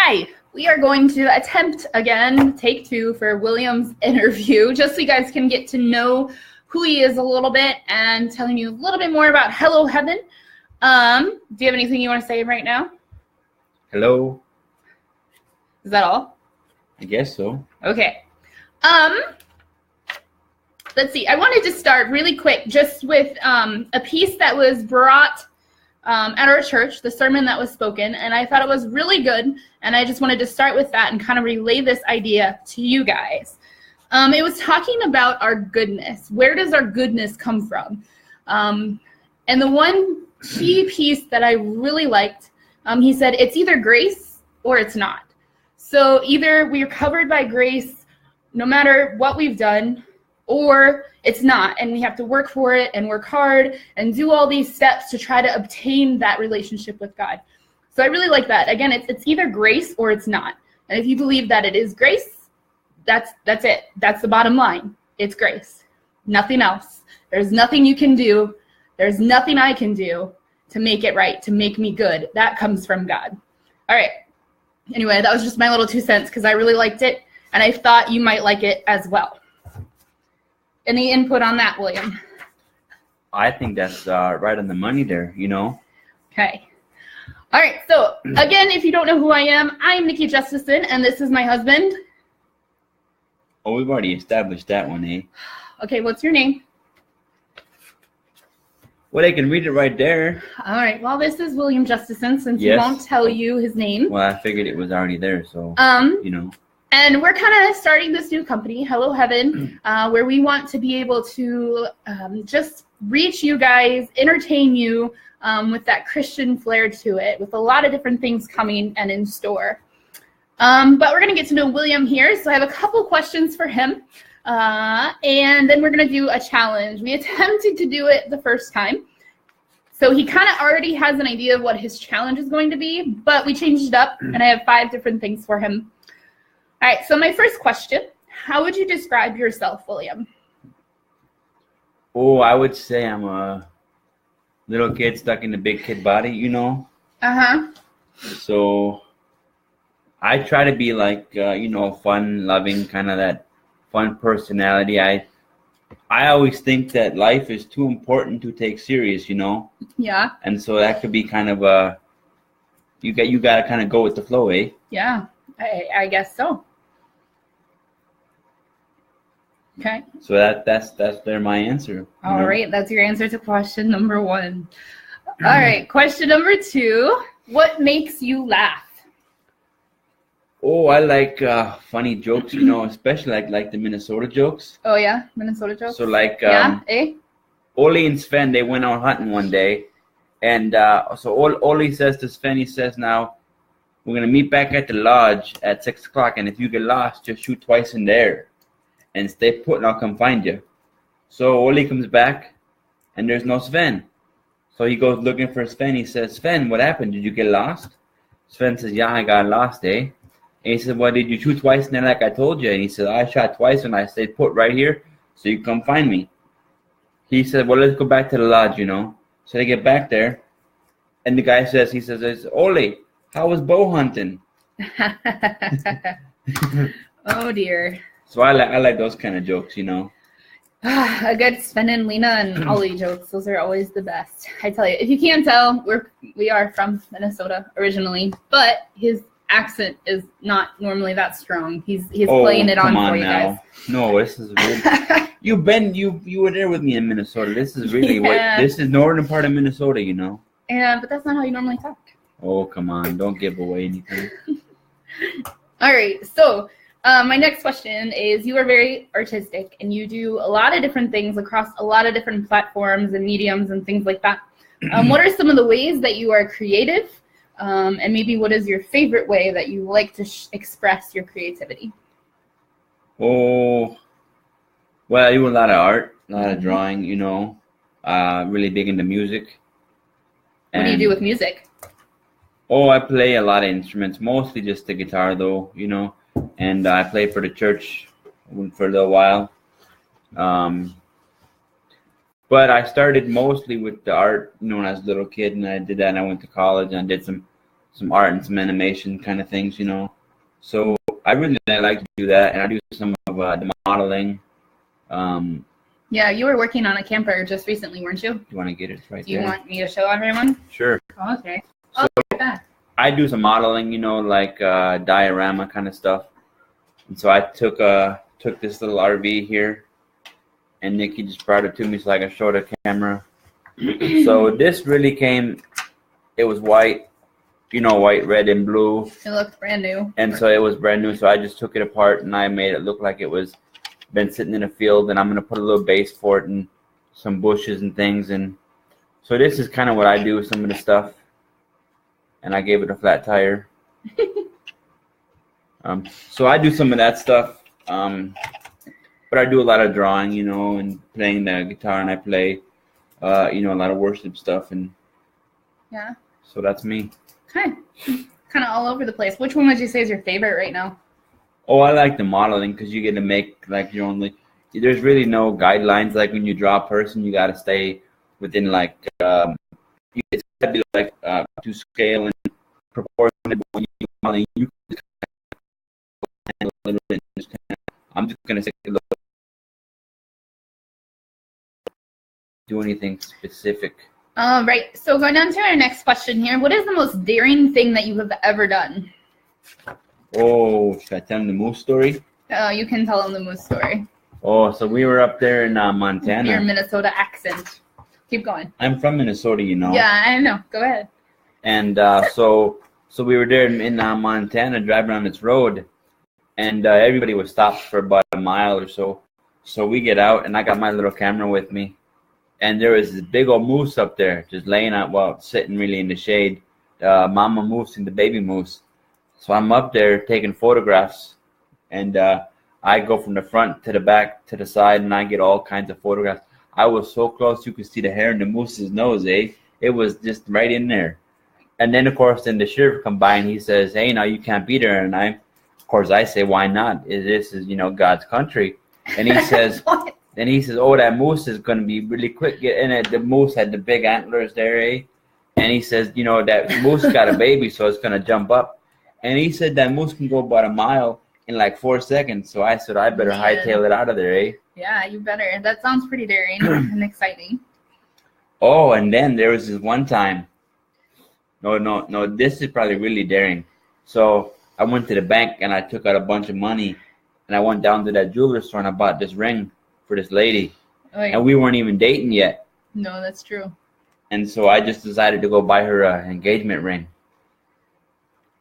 Hi, we are going to attempt again, take two for William's interview, just so you guys can get to know who he is a little bit and telling you a little bit more about Hello Heaven. Do you have anything you want to say right now? Hello. Is that all? I guess so. Okay. Let's see. I wanted to start really quick just with a piece that was brought at our church, the sermon that was spoken, and I thought it was really good, and I just wanted to start with that and kind of relay this idea to you guys. It was talking about our goodness. Where does our goodness come from? And the one key piece that I really liked, he said, it's either grace or it's not. So either we are covered by grace no matter what we've done, or it's not, and we have to work for it and work hard and do all these steps to try to obtain that relationship with God. So I really like that. Again, it's either grace or it's not. And if you believe that it is grace, that's it. That's the bottom line. It's grace. Nothing else. There's nothing you can do. There's nothing I can do to make it right, to make me good. That comes from God. All right. Anyway, that was just my little 2 cents because I really liked it, and I thought you might like it as well. Any input on that, William? I think that's right on the money there, you know. Okay. All right. So, again, if you don't know who I am Nikki Justison, and this is my husband. Oh, we've already established that one, eh? Okay, what's your name? Well, they can read it right there. All right. Well, this is William Justison, since he won't tell you his name. Well, I figured it was already there, so, you know. And we're kind of starting this new company, Hello Heaven, where we want to be able to just reach you guys, entertain you with that Christian flair to it, with a lot of different things coming and in store. But we're going to get to know William here, so I have a couple questions for him. And then we're going to do a challenge. We attempted to do it the first time. So he kind of already has an idea of what his challenge is going to be, but we changed it up, and I have 5 different things for him. All right, so my first question, how would you describe yourself, William? Oh, I would say I'm a little kid stuck in a big kid body, you know? Uh-huh. So I try to be like, you know, fun, loving, kind of that fun personality. I always think that life is too important to take serious, you know? Yeah. And so that could be kind of you got to kind of go with the flow, eh? Yeah, I guess so. Okay. So that's my answer. All right, that's your answer to question number 1. All right, question number 2. What makes you laugh? Oh, I like funny jokes, you know, especially like the Minnesota jokes. Oh yeah, Minnesota jokes. So like Ole and Sven, they went out hunting one day, and so Ole says to Sven, he says, now we're gonna meet back at the lodge at 6 o'clock, and if you get lost, just shoot twice in the air and stay put, and I'll come find you. So Ole comes back, and there's no Sven. So he goes looking for Sven. He says, Sven, what happened? Did you get lost? Sven says, yeah, I got lost, eh? And he said, well, did you shoot twice in there like I told you? And he said, I shot twice and I stayed put right here, so you come find me. He said, well, let's go back to the lodge, you know. So they get back there, and the guy says, Ole, how was bow hunting? Oh, dear. So I like those kind of jokes, you know. A good Sven and Lena and Ollie jokes. Those are always the best. I tell you, if you can't tell, we are from Minnesota originally, but his accent is not normally that strong. He's playing it on for you guys. No, this is really, you were there with me in Minnesota. This is really this is northern part of Minnesota, you know. Yeah, but that's not how you normally talk. Oh, come on, don't give away anything. All right, so my next question is, you are very artistic and you do a lot of different things across a lot of different platforms and mediums and things like that. What are some of the ways that you are creative? And maybe what is your favorite way that you like to express your creativity? Oh, well, I do a lot of art, a lot of drawing, you know, really big into music. What do you do with music? Oh, I play a lot of instruments, mostly just the guitar though, you know, and I play for the church for a little while. But I started mostly with the art, you know, when I was a little kid, and I did that, and I went to college, and I did some some art and some animation kind of things, you know. So I really like to do that, and I do some of the modeling. Yeah, you were working on a camper just recently, weren't you? You want to get it right Do you there? want me to show everyone? Sure. Oh, okay. So Yeah. I do some modeling, you know, like diorama kind of stuff. And so I took this little RV here, and Nikki just brought it to me so I can show the camera. So this really came. It was white, you know, white, red, and blue. It looked brand new. And so it was brand new. So I just took it apart and I made it look like it was been sitting in a field. And I'm gonna put a little base for it and some bushes and things. And so this is kind of what I do with some of the stuff. And I gave it a flat tire. So I do some of that stuff. But I do a lot of drawing, you know, and playing the guitar, and I play, you know, a lot of worship stuff. And yeah. So that's me. Okay. Kind of all over the place. Which one would you say is your favorite right now? Oh, I like the modeling because you get to make like your own. There's really no guidelines. Like when you draw a person, you got to stay within like it's got to be like to scale and proportionate. But when you modeling, you can just kind of a little bit. I'm just gonna say do anything specific. Right. So going on to our next question here. What is the most daring thing that you have ever done? Oh, should I tell them the moose story? You can tell them the moose story. Oh, so we were up there in Montana. Your Minnesota accent. Keep going. I'm from Minnesota, you know. Yeah, I know. Go ahead. And so we were there in Montana driving on this road, and everybody was stopped for about a mile or so. So we get out, and I got my little camera with me. And there was this big old moose up there, just laying out, well, sitting really in the shade. Mama moose and the baby moose. So I'm up there taking photographs, and I go from the front to the back to the side, and I get all kinds of photographs. I was so close you could see the hair in the moose's nose, eh? It was just right in there. And then, of course, then the sheriff come by, and he says, hey, now you can't be there. And of course, I say, why not? This is, you know, God's country. And he says... Then he says, oh, that moose is going to be really quick. And the moose had the big antlers there, eh? And he says, you know, that moose got a baby, so it's going to jump up. And he said that moose can go about a mile in like 4 seconds. So I said, I better hightail it out of there, eh? Yeah, you better. That sounds pretty daring and exciting. Oh, and then there was this one time. No, this is probably really daring. So I went to the bank, and I took out a bunch of money. And I went down to that jeweler store, and I bought this ring for this lady. And we weren't even dating yet. No, that's true. And so I just decided to go buy her an engagement ring.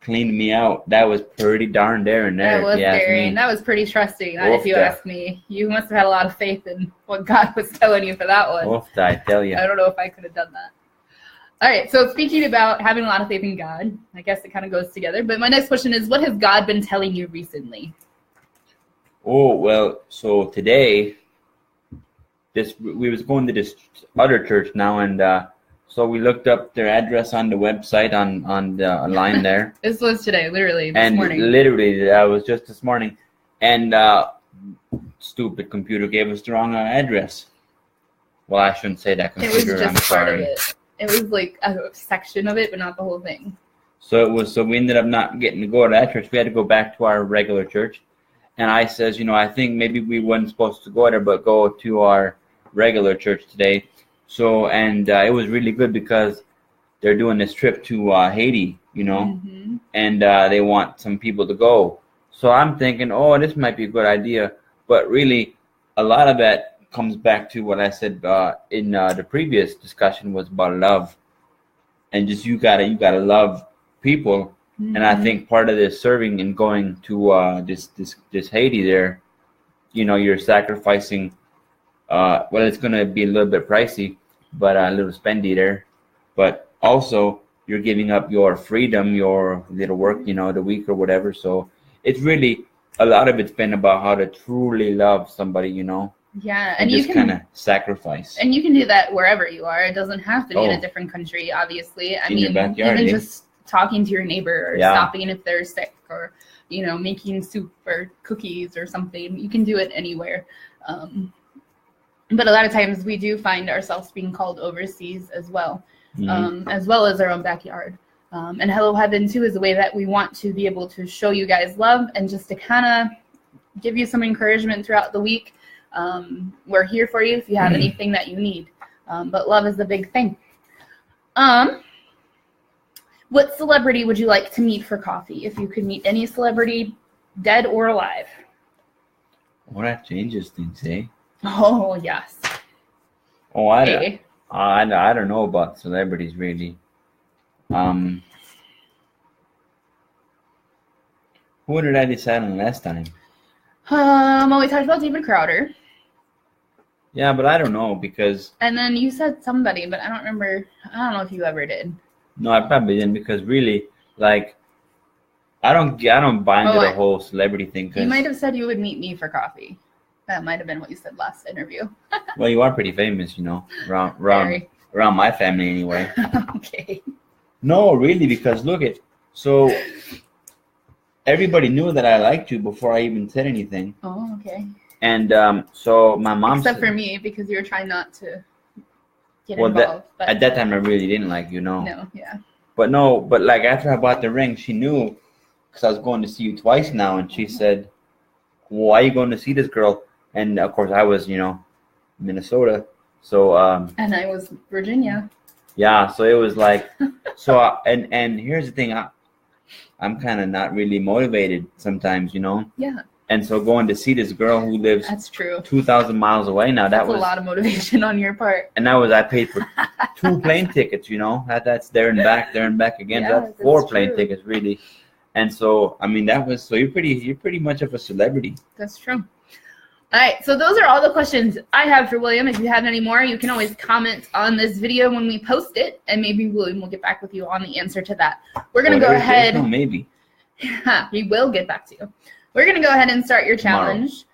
Cleaned me out. That was pretty darn daring there. That was daring. That was pretty trusting, if you ask me. You must have had a lot of faith in what God was telling you for that one. Oofta, I tell you. I don't know if I could have done that. All right, so speaking about having a lot of faith in God, I guess it kind of goes together. But my next question is, what has God been telling you recently? Oh, well, so today... we was going to this other church now, and so we looked up their address on the website on the line there. This was today, literally this morning. And literally, that was just this morning, and stupid computer gave us the wrong address. Well, I shouldn't say that computer. It was just part of sorry. it. It was like a section of it, but not the whole thing. So we ended up not getting to go to that church. We had to go back to our regular church, and I says, you know, I think maybe we weren't supposed to go there, but go to our regular church today. So and it was really good because they're doing this trip to Haiti, you know, and they want some people to go. So I'm thinking, oh, this might be a good idea, but really a lot of that comes back to what I said in the previous discussion was about love, and just you gotta love people. And I think part of this serving and going to this Haiti there, you know, you're sacrificing. Well, it's going to be a little bit pricey, but a little spendy there. But also, you're giving up your freedom, your little work, you know, the week or whatever. So it's really, a lot of it's been about how to truly love somebody, you know. Yeah, and just kind of sacrifice. And you can do that wherever you are. It doesn't have to be in a different country, obviously. I mean, your backyard, even just talking to your neighbor or stopping if they're sick or, you know, making soup or cookies or something. You can do it anywhere. But a lot of times we do find ourselves being called overseas as well as our own backyard. And Hello Heaven, too, is a way that we want to be able to show you guys love and just to kind of give you some encouragement throughout the week. We're here for you if you have anything that you need. But love is the big thing. What celebrity would you like to meet for coffee? If you could meet any celebrity, dead or alive. Well, that changes things, eh? Oh, yes. Oh, I don't know about celebrities, really. Who did I decide on last time? Well, we talked about David Crowder. Yeah, but I don't know because... And then you said somebody, but I don't remember. I don't know if you ever did. No, I probably didn't because really, like, I don't buy into the whole celebrity thing. You might have said you would meet me for coffee. That might have been what you said last interview. Well, you are pretty famous, you know, around my family anyway. Okay. No, really, because look at so everybody knew that I liked you before I even said anything. Oh, okay. And so my mom except for me because you were trying not to get well, involved. But at that time I really didn't like you, no. No, yeah. But like after I bought the ring, she knew because I was going to see you twice now, and she said, "Why are you going to see this girl?" And of course I was, you know, Minnesota, so and I was Virginia. Yeah, so it was like, and here's the thing, I'm kind of not really motivated sometimes, you know. Yeah. And so going to see this girl who lives that's true 2,000 miles away now, that was a lot of motivation on your part. And I paid for 2 plane tickets, you know. That's there and back again. Yeah, that's 4 plane tickets really. And so I mean you're pretty much of a celebrity. That's true. All right, so those are all the questions I have for William. If you have any more, you can always comment on this video when we post it, and maybe William will get back with you on the answer to that. We're going to go ahead. No, maybe. He will get back to you. We're going to go ahead and start your challenge.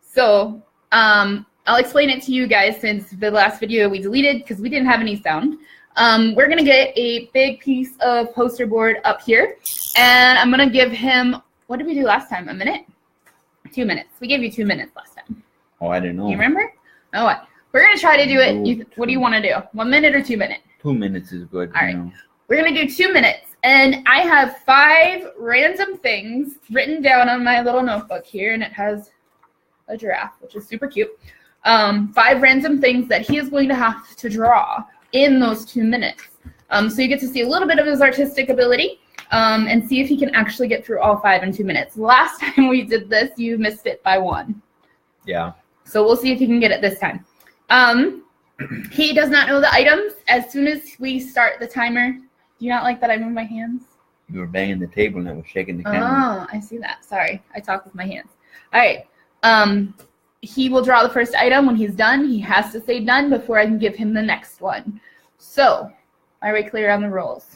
So I'll explain it to you guys since the last video we deleted because we didn't have any sound. We're going to get a big piece of poster board up here, and I'm going to give him, what did we do last time, a minute? 2 minutes. We gave you 2 minutes last time. Oh, I didn't know. You remember? Oh, what? We're going to try to do it. What do you want to do? 1 minute or 2 minutes? 2 minutes is good. All right. We're going to do 2 minutes. And I have 5 random things written down on my little notebook here. And it has a giraffe, which is super cute. 5 random things that he is going to have to draw in those 2 minutes. So you get to see a little bit of his artistic ability. And see if he can actually get through all 5 in 2 minutes. Last time we did this, you missed it by 1. Yeah. So we'll see if he can get it this time. He does not know the items. As soon as we start the timer, do you not like that I move my hands? You were banging the table and I was shaking the camera. Oh, I see that. Sorry. I talk with my hands. All right. He will draw the first item. When he's done, he has to say done before I can give him the next one. So, are we clear on the rules?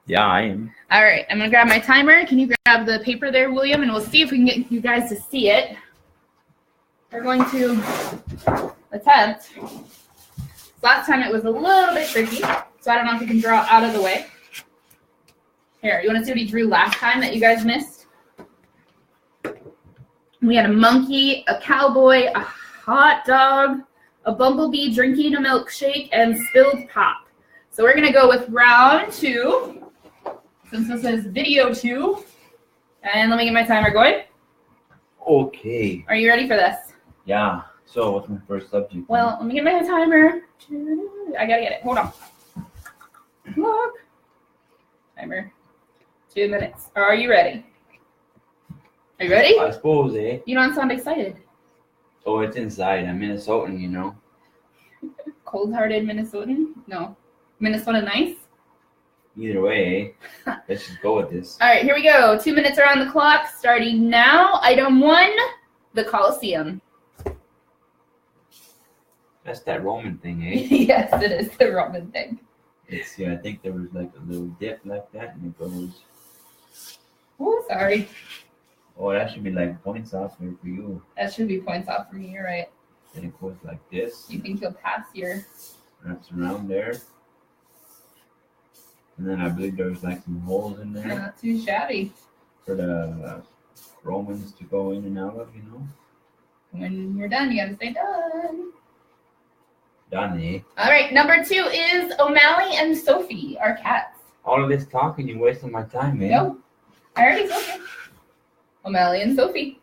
Yeah, I am. All right, I'm going to grab my timer. Can you grab the paper there, William? And we'll see if we can get you guys to see it. We're going to attempt. Last time it was a little bit tricky, so I don't know if you can draw out of the way. Here, you want to see what he drew last time that you guys missed? We had a monkey, a cowboy, a hot dog, a bumblebee drinking a milkshake, and spilled pop. So we're going to go with round 2. Since this is video 2, and let me get my timer going. Okay. Are you ready for this? Yeah. So what's my first subject? Well, let me get my timer. I gotta get it. Hold on. Look. Timer. 2 minutes. Are you ready? Are you ready? I suppose, eh? You don't sound excited. Oh, it's inside. I'm Minnesotan, you know. Cold-hearted Minnesotan? No. Minnesota nice? Either way, let's just go with this. All right, here we go. 2 minutes are on the clock, starting now. Item 1, the Coliseum. That's that Roman thing, eh? Yes, it is the Roman thing. Let's see, I think there was like a little dip like that, and it goes... Oh, sorry. Oh, that should be like points off here for you. That should be points off for me, you're right. Then it goes like this. You think you'll pass your... Wraps around there. And then I believe there was like some holes in there. Not too shabby. For the Romans to go in and out of, you know. When you're done, you gotta say done. Done, eh? All right, number 2 is O'Malley and Sophie, our cats. All of this talking, you're wasting my time, man. No, I already told you. O'Malley and Sophie.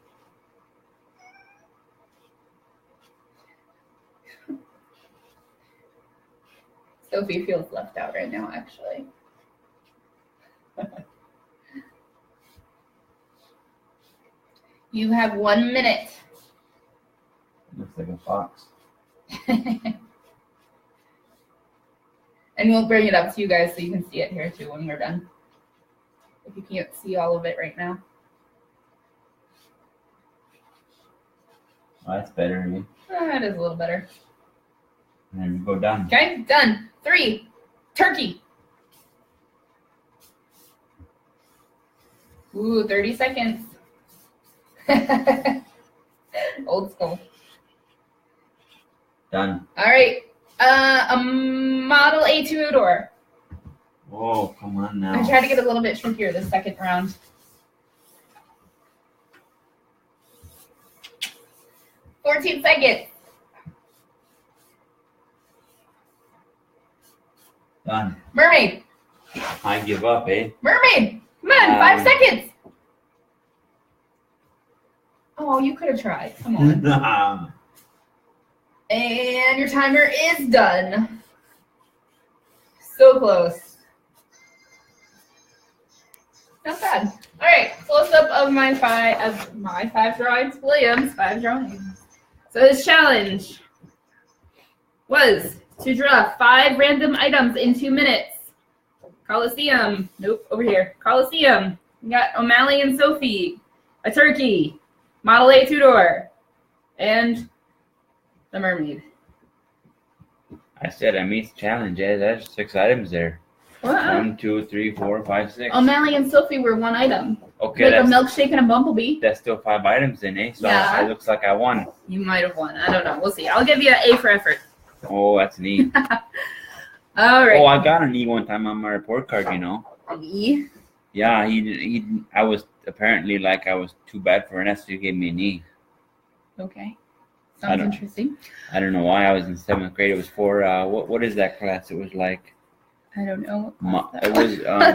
Sophie feels left out right now, actually. You have 1 minute. Looks like a fox. And we'll bring it up to you guys so you can see it here too when we're done. If you can't see all of it right now. Oh, that's better, man. That is a little better. And then we go done. Okay, done. 3, turkey. Ooh, 30 seconds. Old school. Done. All right. A Model A two-door. Oh, come on now. I tried to get a little bit trickier this second round. 14 seconds. Done. Mermaid. I give up, eh? Mermaid. Come on, 5 seconds. Oh, you could have tried. Come on. And your timer is done. So close. Not bad. All right, close up of my five drawings. Williams, 5 drawings. So his challenge was to draw 5 random items in 2 minutes. Coliseum. Nope, over here. Coliseum. We got O'Malley and Sophie. A turkey. Model A two-door. And the mermaid. I said I meet the challenge, eh? There's 6 items there. What? 1, 2, 3, 4, 5, 6. O'Malley and Sophie were 1 item. Okay, Like a milkshake and a bumblebee. that's still 5 items then, eh? So Yeah. it looks like I won. You might have won. I don't know. We'll see. I'll give you an A for effort. Oh, that's neat. All right. Oh, I got an E one time on my report card, you know. An E? Yeah, I was apparently like I was too bad for an S, so he gave me an E. Okay. I Sounds don't- interesting. I don't know why I was in 7th grade. It was for what is that class? It was like I don't know. it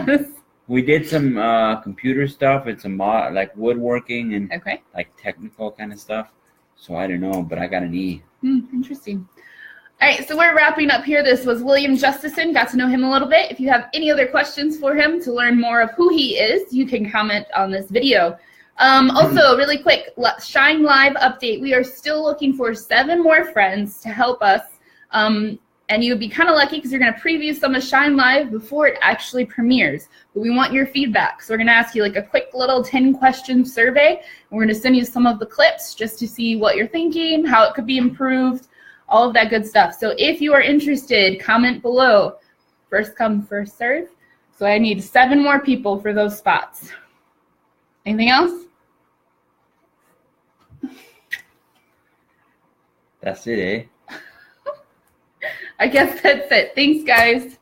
was we did some computer stuff and some like woodworking and Okay. like technical kind of stuff. So I don't know, but I got an E. Interesting. All right, so we're wrapping up here. This was William Justison. Got to know him a little bit. If you have any other questions for him to learn more of who he is, you can comment on this video. Also, really quick, Shine Live update. We are still looking for 7 more friends to help us. And you'd be kind of lucky because you're going to preview some of Shine Live before it actually premieres. But we want your feedback. So we're going to ask you like a quick little 10-question survey. And we're going to send you some of the clips just to see what you're thinking, how it could be improved, all of that good stuff. So if you are interested, comment below. First come, first serve. So I need 7 more people for those spots. Anything else? That's it, eh? I guess that's it. Thanks, guys.